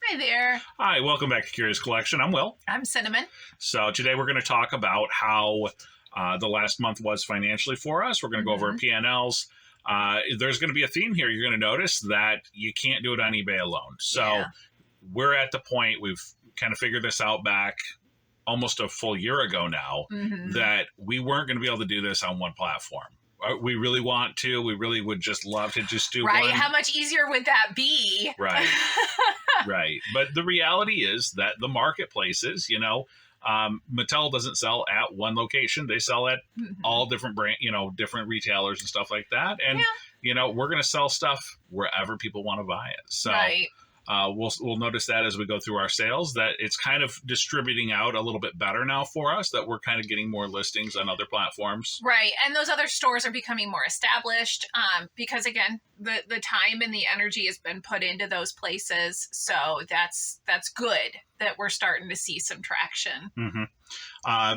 Hi there. Hi, welcome back to Curious Collection. I'm Will. I'm Cinnamon. So today we're going to talk about how the last month was financially for us. We're going to go over P&Ls. There's going to be a theme here. You're going to notice that you can't do it on eBay alone. So we're at the point, we've kind of figured this out back almost a full year ago now, that we weren't going to be able to do this on one platform. We really want to. We really would just love to just do one. Right. How much easier would that be? Right. Right. But the reality is that the marketplaces, Mattel doesn't sell at one location. They sell at all different different retailers and stuff like that. And, we're going to sell stuff wherever people want to buy it. So we'll notice that as we go through our sales, that it's kind of distributing out a little bit better now for us, that we're kind of getting more listings on other platforms. Right. And those other stores are becoming more established because, again, the time and the energy has been put into those places. So that's good that we're starting to see some traction.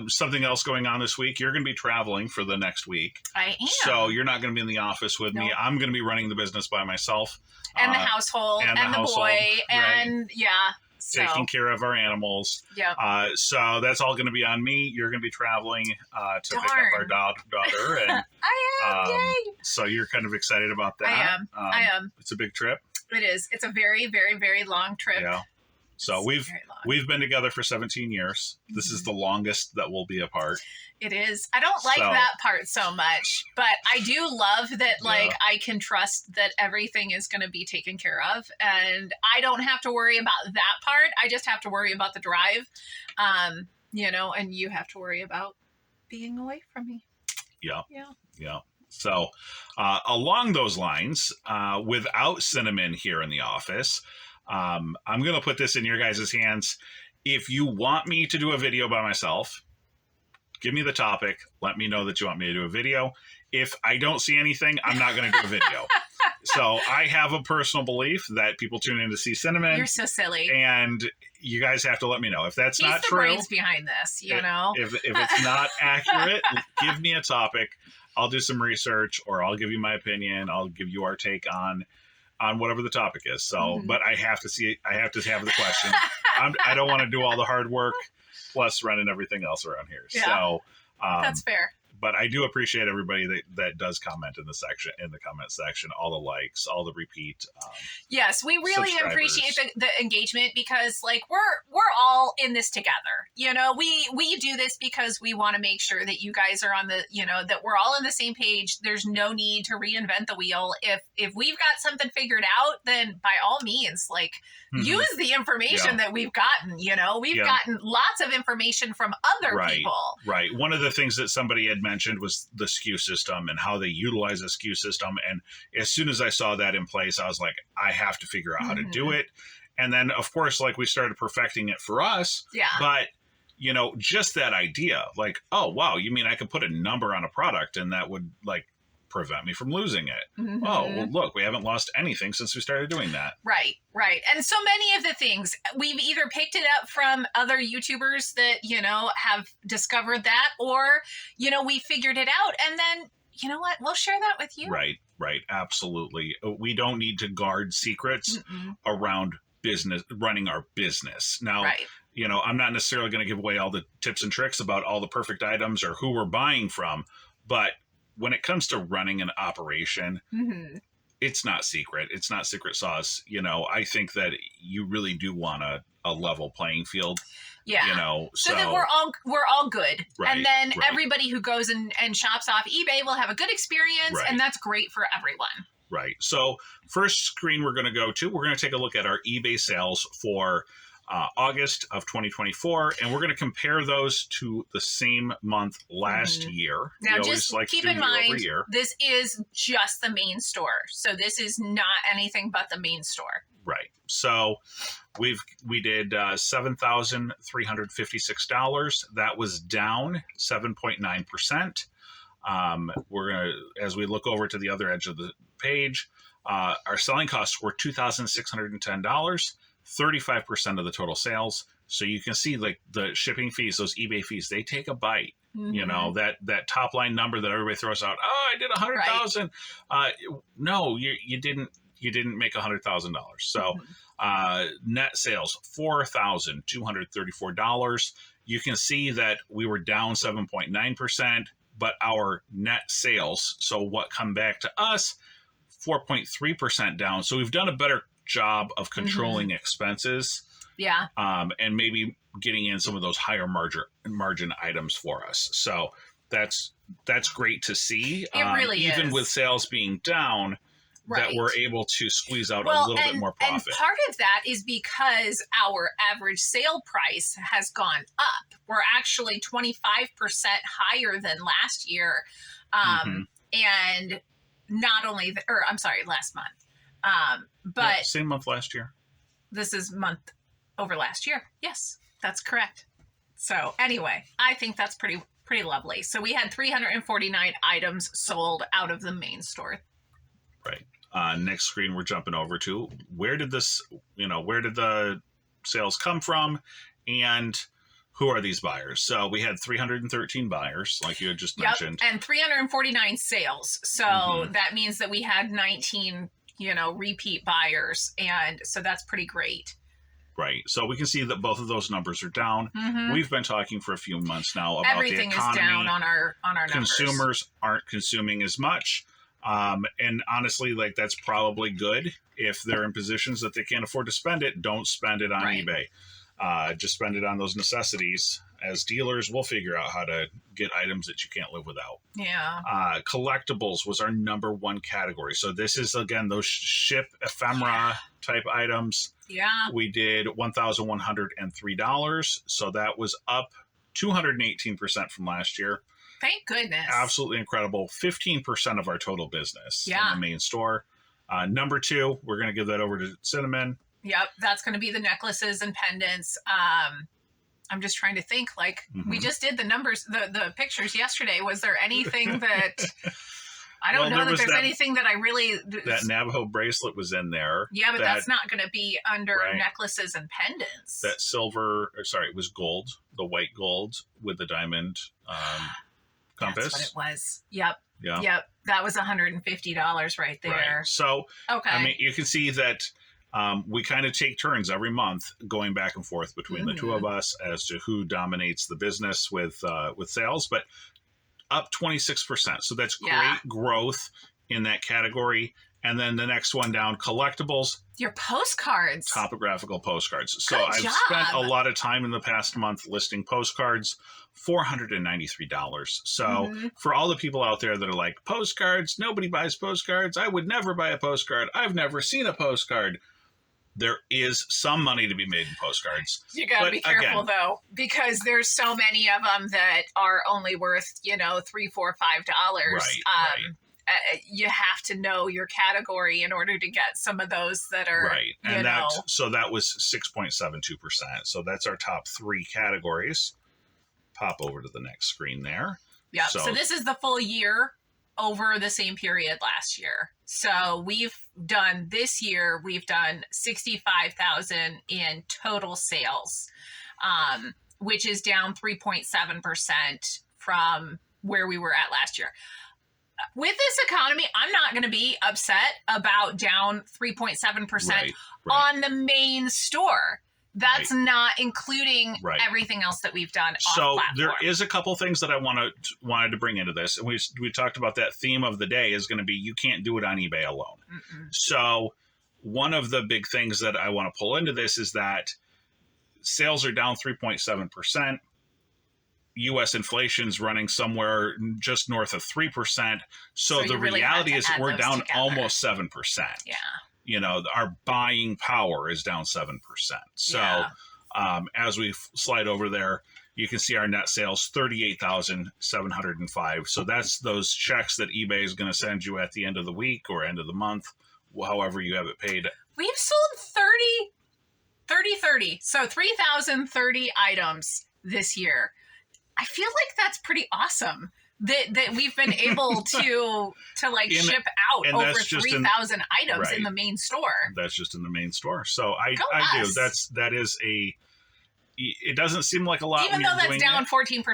Something else going on this week, you're going to be traveling for the next week. I am. So you're not going to be in the office with me. I'm going to be running the business by myself. And the household and the boy. And taking care of our animals. So that's all going to be on me. You're going to be traveling to pick up our daughter. And, I am. Yay. So you're kind of excited about that. I am. It's a big trip. It is. It's a very, very, very long trip. Yeah. So we've been together for 17 years. This is the longest that we'll be apart. It is. I don't like that part so much, but I do love that, I can trust that everything is going to be taken care of, and I don't have to worry about that part. I just have to worry about the drive, and you have to worry about being away from me. Yeah. So along those lines, without Cinnamon here in the office, I'm going to put this in your guys' hands. If you want me to do a video by myself, give me the topic. Let me know that you want me to do a video. If I don't see anything, I'm not going to do a video. So I have a personal belief that people tune in to see Cinnamon. You're so silly. And you guys have to let me know. If that's not true. He's the brains behind this, If it's not accurate, give me a topic. I'll do some research, or I'll give you my opinion. I'll give you our take on whatever the topic is. So, but I have to have the question. I don't want to do all the hard work plus running everything else around here. Yeah. So that's fair. But I do appreciate everybody that does comment in the comment section, all the likes, all the repeat. Yes, we really appreciate the engagement, because we're all in this together. We do this because we want to make sure that you guys are on the, that we're all on the same page. There's no need to reinvent the wheel. If we've got something figured out, then by all means, use the information that we've gotten. We've gotten lots of information from other people. Right. One of the things that somebody had mentioned was the SKU system and how they utilize the SKU system. And as soon as I saw that in place, I was like, I have to figure out how to do it. And then, of course, we started perfecting it for us. Yeah. But, just that idea, oh, wow, you mean I could put a number on a product and that would prevent me from losing it. Oh, well, look, we haven't lost anything since we started doing that. Right. And so many of the things, we've either picked it up from other YouTubers that, have discovered that, or, we figured it out. And then, you know what? We'll share that with you. Right. Absolutely. We don't need to guard secrets around running our business. Now, I'm not necessarily going to give away all the tips and tricks about all the perfect items or who we're buying from, but when it comes to running an operation, it's not secret. It's not secret sauce. I think that you really do want a level playing field. Yeah. So that we're all good. Right, and then everybody who goes and shops off eBay will have a good experience, and that's great for everyone. Right. So first screen we're going to go to, we're going to take a look at our eBay sales for August of 2024, and we're going to compare those to the same month last year. Now, just keep in mind, this is just the main store, so this is not anything but the main store. Right. So we did $7,356. That was down 7.9%. We're gonna, as we look over to the other edge of the page, our selling costs were $2,610. 35% of the total sales. So you can see the shipping fees, those eBay fees, they take a bite. That top line number that everybody throws out. Oh, I did 100,000. No, you didn't make $100,000. So Net sales, $4,234. You can see that we were down 7.9%, but our net sales, so what come back to us, 4.3% down. So we've done a better job of controlling expenses. Yeah. And maybe getting in some of those higher margin items for us. So that's great to see. It really even is. with sales being down, Right. that we're able to squeeze out a little bit more profit. And part of that is because our average sale price has gone up. We're actually 25% higher than last year. And not only, last month. But same month last year. This is month over last year. Yes, that's correct. So anyway, I think that's pretty lovely. So we had 349 items sold out of the main store. Right. Next screen we're jumping over to. Where did the sales come from, and who are these buyers? So we had 313 buyers, like you had just mentioned, and 349 sales. So that means that we had 19, repeat buyers, and so that's pretty great. Right. So we can see that both of those numbers are down. We've been talking for a few months now about everything the economy. is down on our numbers. Consumers aren't consuming as much. And honestly, like, that's probably good. If they're in positions that they can't afford to spend it, don't spend it on eBay. Just spend it on those necessities. As dealers, we'll figure out how to get items that you can't live without. Yeah. Collectibles was our number one category. So this is, again, those ship ephemera type items. Yeah. We did $1,103. So that was up 218% from last year. Thank goodness. Absolutely incredible. 15% of our total business in the main store. Number two, we're going to give that over to Cinnamon. Yep. That's going to be the necklaces and pendants. I'm just trying to think, we just did the numbers, the pictures yesterday. Was there anything that I don't know that there's anything that I really... That Navajo bracelet was in there. Yeah, but that's not going to be under necklaces and pendants. That it was gold, the white gold with the diamond compass. That's what it was. Yep. Yeah. Yep. That was $150 right there. Right. So, okay. I mean, you can see that we kind of take turns every month going back and forth between the two of us as to who dominates the business with sales, but up 26%. So that's great growth in that category. And then the next one down, collectibles. Your postcards. Topographical postcards. So Good I've job. spent a lot of time in the past month listing postcards, $493. So for all the people out there that are like, postcards, nobody buys postcards. I would never buy a postcard. I've never seen a postcard. There is some money to be made in postcards. You got to be careful, though, because there's so many of them that are only worth, $3, $4, $5. Right. You have to know your category in order to get some of those that are right. And that was 6.72%. So that's our top three categories. Pop over to the next screen there. Yeah. So this is the full year over the same period last year. So this year we've done 65,000 in total sales, which is down 3.7% from where we were at last year. With this economy, I'm not going to be upset about down 3.7% on the main store. That's not including everything else that we've done off platform. There is a couple things that I wanted to bring into this. And we talked about that theme of the day is going to be you can't do it on eBay alone. So one of the big things that I want to pull into this is that sales are down 3.7%. U.S. inflation's running somewhere just north of 3%. So the reality is we're down almost 7%. Yeah. Our buying power is down 7%. So as we slide over there, you can see our net sales, 38,705. So that's those checks that eBay is going to send you at the end of the week or end of the month, however you have it paid. We've sold 30. So 3,030 items this year. I feel like that's pretty awesome that we've been able to ship out over 3,000 items in the main store. That's just in the main store. So I do. It doesn't seem like a lot. Even though that's down 14%.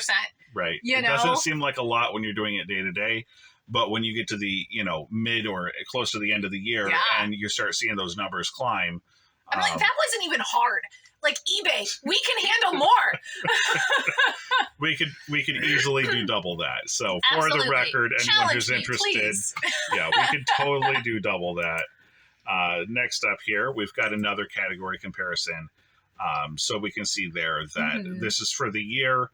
Right. It doesn't seem like a lot when you're doing it day to day. But when you get to the, mid or close to the end of the year and you start seeing those numbers climb, I'm like, that wasn't even hard. Like eBay, we can handle more. we could easily do double that. So for Absolutely. the record, anyone who's interested, yeah, we could totally do double that. Next up here, we've got another category comparison. So we can see there that this is for the year.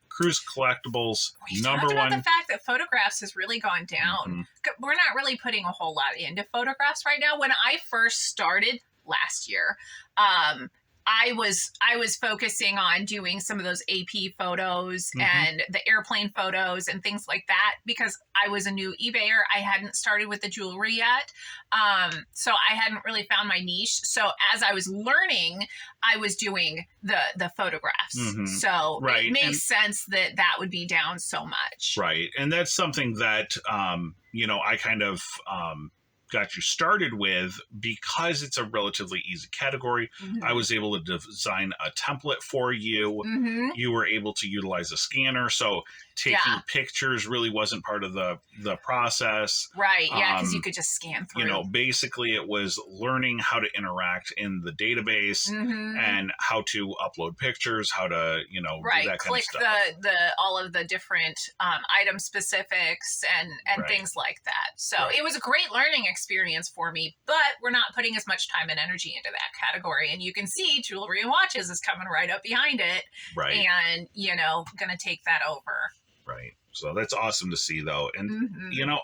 Cruise collectibles, we number talked about one. the fact that photographs has really gone down. We're not really putting a whole lot into photographs right now. When I first started last year, I was focusing on doing some of those AP photos and the airplane photos and things like that because I was a new eBayer. I hadn't started with the jewelry yet. So I hadn't really found my niche. So as I was learning, I was doing the photographs. So it makes sense that that would be down so much. Right. And that's something that, I kind of got you started with because it's a relatively easy category. I was able to design a template for you. You were able to utilize a scanner. So taking pictures really wasn't part of the process. Right. Yeah. Because you could just scan through. Basically it was learning how to interact in the database and how to upload pictures, how to, do that kind of stuff. Click the all of the different item specifics and things like that. So it was a great learning experience for me, but we're not putting as much time and energy into that category. And you can see jewelry and watches is coming right up behind it. Right. And, going to take that over. Right. So that's awesome to see, though. And,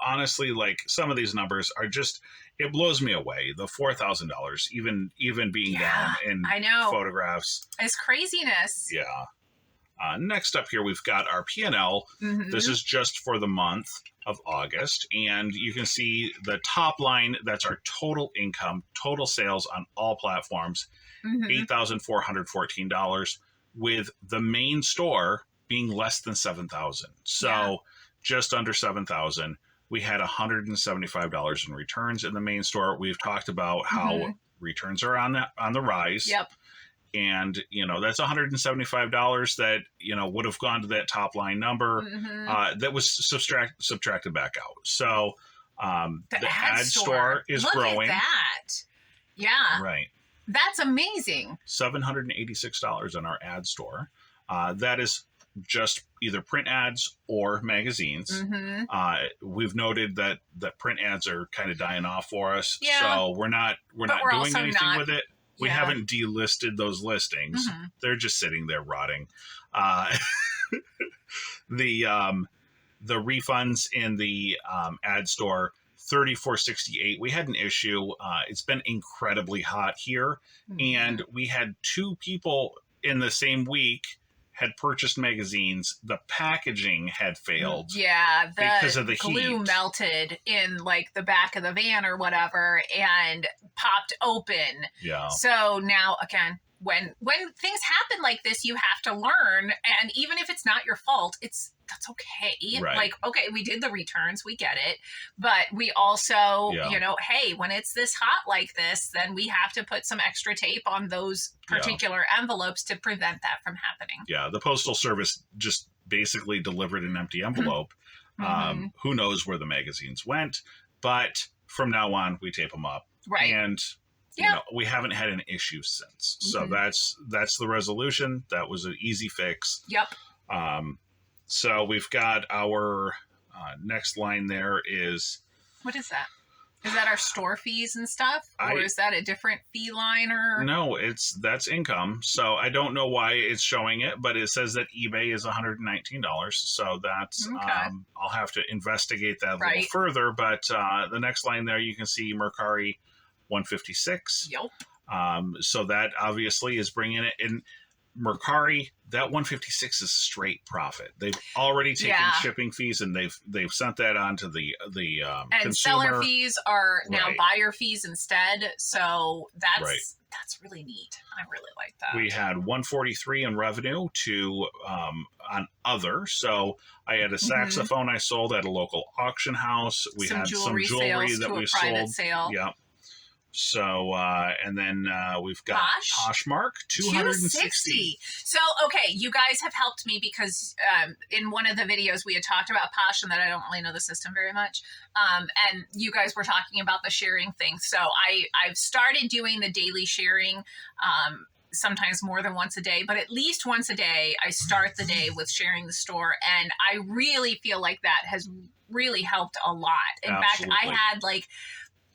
honestly, like some of these numbers are just, it blows me away. The $4,000, even being down in photographs. It's craziness. Yeah. Next up here, we've got our P&L. This is just for the month of August. And you can see the top line, that's our total income, total sales on all platforms, $8,414, with the main store being less than $7,000. So just under $7,000. We had $175 in returns in the main store. We've talked about how returns are on the rise. Yep. And, that's $175 that, would have gone to that top line number that was subtracted back out. So the ad store is growing. Look at that. Yeah. Right. That's amazing. $786 in our ad store. That is just either print ads or magazines. We've noted that print ads are kind of dying off for us. So we're not doing anything with it. We haven't delisted those listings. They're just sitting there rotting. The refunds in the ad store, $34.68. We had an issue. It's been incredibly hot here, and we had two people in the same week had purchased magazines. The packaging had failed. Yeah, because of the glue heat. Melted in like the back of the van or whatever and popped open. Yeah. So now again, when things happen like this, you have to learn, and even if it's not your fault, that's okay. Right. Like, okay, we did the returns, we get it, but we also, hey, when it's this hot like this, then we have to put some extra tape on those particular envelopes to prevent that from happening. Yeah, the Postal Service just basically delivered an empty envelope. Who knows where the magazines went, but from now on, we tape them up. Right. And we haven't had an issue since. So that's the resolution. That was an easy fix. Yep. So we've got our next line there is... What is that? Is that our store fees and stuff? Or is that a different fee line? Or No, that's income. So I don't know why it's showing it, but it says that eBay is $119. So that's... I'll have to investigate that a little further. But the next line there, you can see Mercari, $156. Yep. So that obviously is bringing it in. Mercari, that 156 is straight profit. They've already taken shipping fees and they've sent that on to the and consumer. Seller fees are now buyer fees instead. So that's really neat. I really like that. We had 143 in revenue to on other. So I had a saxophone I sold at a local auction house. We had some jewelry that we sold. Sale. Yeah. So, and then we've got Posh? Poshmark, 260. So, okay, you guys have helped me because in one of the videos we had talked about Posh and that I don't really know the system very much. And you guys were talking about the sharing thing. So I've started doing the daily sharing, sometimes more than once a day, but at least once a day, I start the day with sharing the store. And I really feel like that has really helped a lot. In fact, I had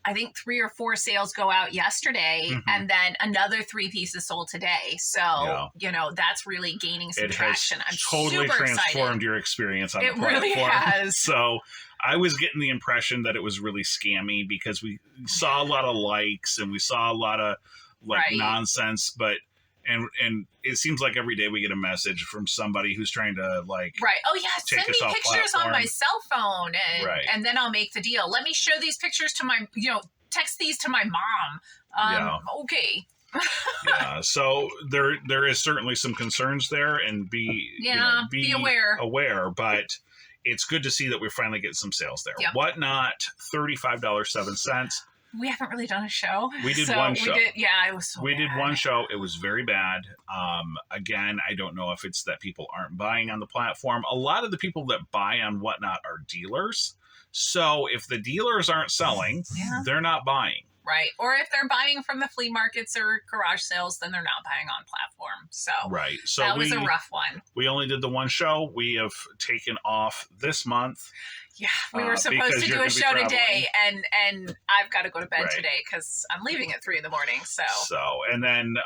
I think 3 or 4 sales go out yesterday, and then another 3 pieces sold today. So, that's really gaining some traction. I'm totally super transformed excited. your experience on the platform. It really has. So I was getting the impression that it was really scammy because we saw a lot of likes and we saw a lot of nonsense, but and it seems like every day we get a message from somebody who's trying to oh yeah, send me pictures on my cell phone and then I'll make the deal. Let me show these pictures to my text these to my mom. Okay. Yeah, so there is certainly some concerns there, and be aware, but it's good to see that we're finally getting some sales there. Yep. Whatnot, $35.07. We haven't really done a show. We did one show. It was so bad. Did one show. It was very bad. Again, I don't know if it's that people aren't buying on the platform. A lot of the people that buy on Whatnot are dealers. So if the dealers aren't selling, they're not buying. Right. Or if they're buying from the flea markets or garage sales, then they're not buying on platform. So, so that was a rough one. We only did the one show. We have taken off this month. Yeah, we were supposed to do a show today, and I've got to go to bed today because I'm leaving at 3 a.m. So and then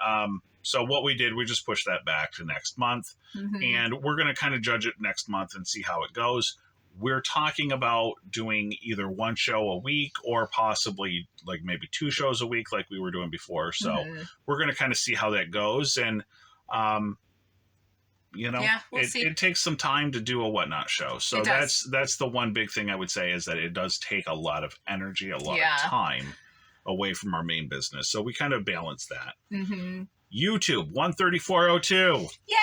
so what we did, we just pushed that back to next month, and we're going to kind of judge it next month and see how it goes. We're talking about doing either one show a week or possibly maybe 2 shows a week like we were doing before. So we're going to kind of see how that goes. And, we'll see. It takes some time to do a Whatnot show. So that's the one big thing I would say is that it does take a lot of energy, a lot of time away from our main business. So we kind of balance that. YouTube, 13402. Yay!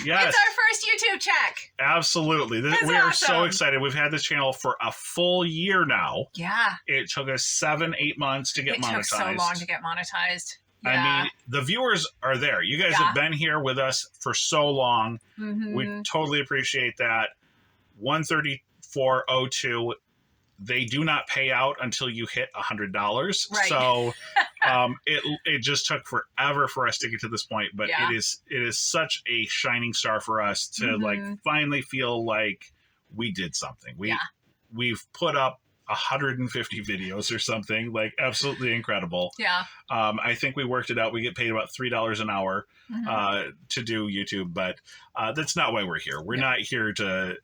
Yes. It's our first YouTube check. Absolutely. We are so excited. We've had this channel for a full year now. Yeah. It took us 7-8 months to get monetized. It took so long to get monetized. Yeah. I mean, the viewers are there. You guys have been here with us for so long. We totally appreciate that. 13402. They do not pay out until you hit $100. Right. So it just took forever for us to get to this point, but it is such a shining star for us to finally feel like we did something. We've put up 150 videos or something, absolutely incredible. Yeah. I think we worked it out. We get paid about $3 an hour to do YouTube, but that's not why we're here. We're not here to,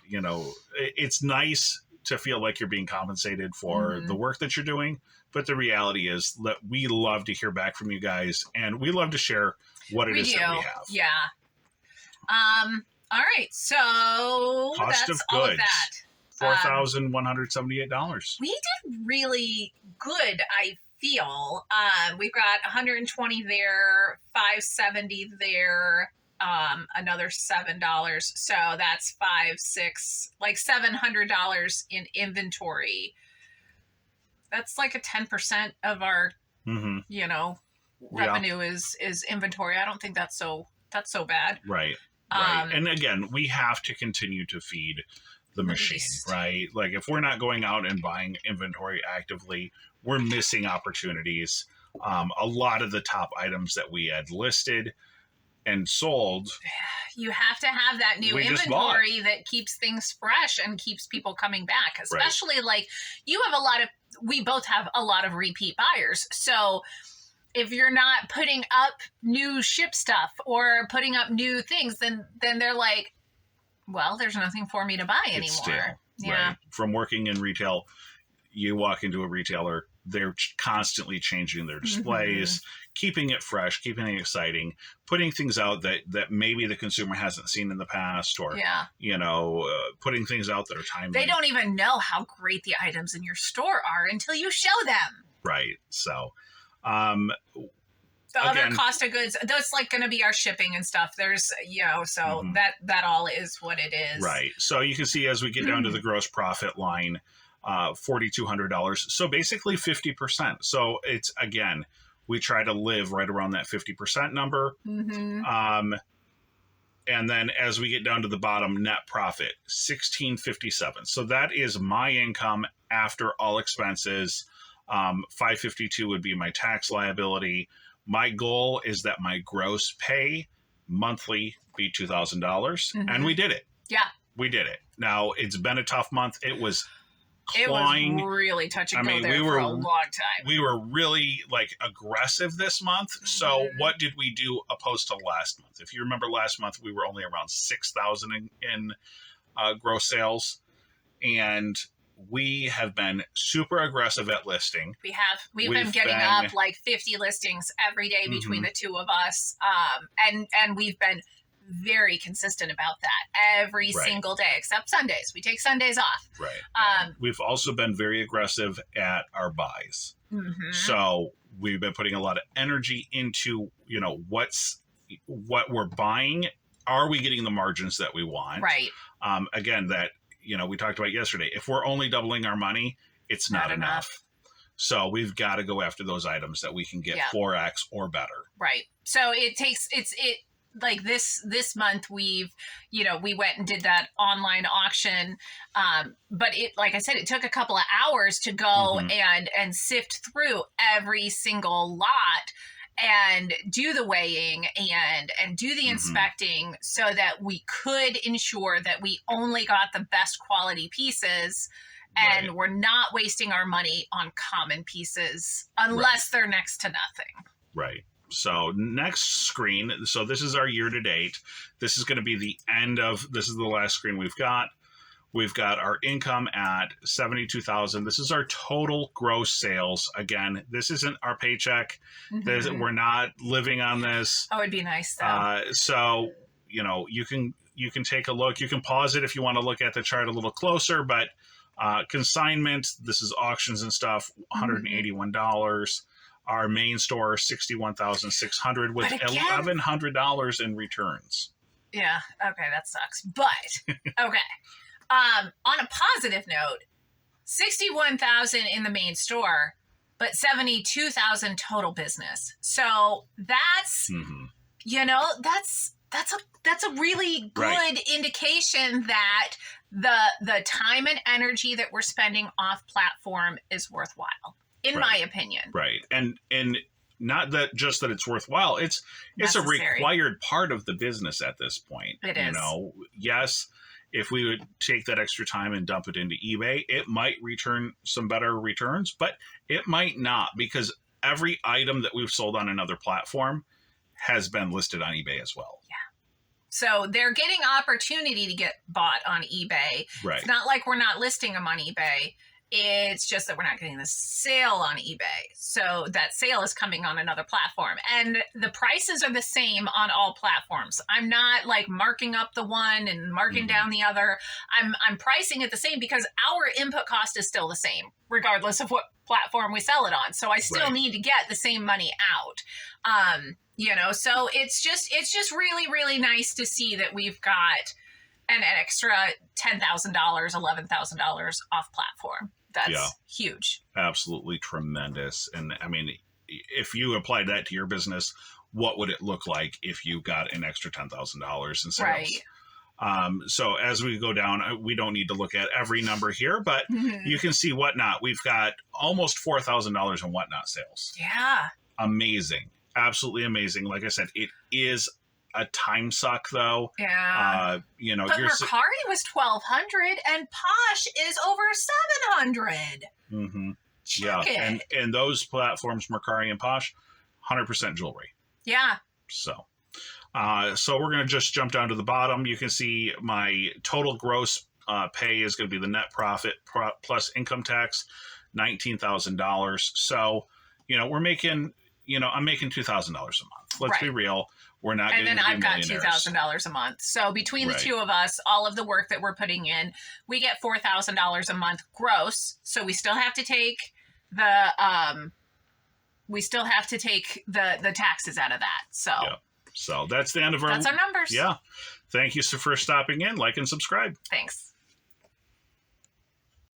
it's nice to feel like you're being compensated for the work that you're doing. But the reality is that we love to hear back from you guys, and we love to share what it is that we have. Yeah. All right. So cost of all goods, of that. $4,178. We did really good, I feel. We've got 120 there, 570 there. Another $7, so that's $700 in inventory. That's like a 10% of our revenue is inventory. I don't think that's so bad. Right. And again, we have to continue to feed the machine, right? If we're not going out and buying inventory actively, we're missing opportunities. A lot of the top items that we had listed and sold, you have to have that new inventory that keeps things fresh and keeps people coming back, especially we both have a lot of repeat buyers. So if you're not putting up new ship stuff or putting up new things, then they're like, well, there's nothing for me to buy anymore. Stale, right? From working in retail, you walk into a retailer, they're constantly changing their displays, keeping it fresh, keeping it exciting, putting things out that maybe the consumer hasn't seen in the past, or putting things out that are timely. They don't even know how great the items in your store are until you show them. Right. So the other cost of goods, that's going to be our shipping and stuff. There's, that all is what it is. Right. So you can see as we get down to the gross profit line, $4,200. So basically 50%. So it's, again, we try to live right around that 50% number. And then as we get down to the bottom, net profit, $1,657. So that is my income after all expenses. $552 would be my tax liability. My goal is that my gross pay monthly be $2,000. And we did it. Yeah. We did it. Now, it's been a tough month. It was clawing. It was really touch and go there for a long time. We were really aggressive this month. So what did we do opposed to last month? If you remember last month, we were only around 6,000 in gross sales. And we have been super aggressive at listing. We have. We've been getting up 50 listings every day between the two of us. And we've been very consistent about that every single day, except Sundays. We take Sundays off. Right. We've also been very aggressive at our buys. So we've been putting a lot of energy into, what we're buying. Are we getting the margins that we want? Right. Again, that, we talked about yesterday. If we're only doubling our money, it's not enough. So we've got to go after those items that we can get 4X or better. Right. So like this month we went and did that online auction. But like I said, it took a couple of hours to go and sift through every single lot and do the weighing and do the inspecting so that we could ensure that we only got the best quality pieces and we're not wasting our money on common pieces unless they're next to nothing. Right. So next screen. So this is our year to date. This is going to be this is the last screen we've got. We've got our income at $72,000. This is our total gross sales. Again, this isn't our paycheck. We're not living on this. Oh, it'd be nice though. So, you can take a look. You can pause it if you want to look at the chart a little closer, but consignment, this is auctions and stuff, $181. Our main store, $61,600 with $1,100 in returns. Yeah. Okay. That sucks. But okay. On a positive note, $61,000 in the main store, but $72,000 total business. So that's, that's a really good indication that the time and energy that we're spending off platform is worthwhile. In my opinion. Right. And not that just that it's worthwhile, it's necessary. A required part of the business at this point. It is. Yes, if we would take that extra time and dump it into eBay, it might return some better returns, but it might not, because every item that we've sold on another platform has been listed on eBay as well. Yeah. So they're getting opportunity to get bought on eBay. Right. It's not like we're not listing them on eBay. It's just that we're not getting the sale on eBay. So that sale is coming on another platform. And the prices are the same on all platforms. I'm not marking up the one and marking down the other. I'm pricing it the same because our input cost is still the same, regardless of what platform we sell it on. So I still need to get the same money out. So it's just really, really nice to see that we've got an extra $10,000, $11,000 off platform. That's huge. Absolutely tremendous. And I mean, if you applied that to your business, what would it look like if you got an extra $10,000 in sales? Right. So as we go down, we don't need to look at every number here, but you can see Whatnot. We've got almost $4,000 in Whatnot sales. Yeah. Amazing. Absolutely amazing. Like I said, it is a time suck though. Yeah. But Mercari was 1,200 and Posh is over 700. Check it. And those platforms, Mercari and Posh, 100% jewelry. Yeah. So we're going to just jump down to the bottom. You can see my total gross pay is going to be the net profit plus income tax, $19,000. So, we're making, I'm making $2,000 a month. Let's be real. We're not and getting then I've got $2,000 a month. So between the two of us, all of the work that we're putting in, we get $4,000 a month gross. So we still have to take the taxes out of that. So that's the end of our numbers. Yeah. Thank you for stopping in. Like and subscribe. Thanks.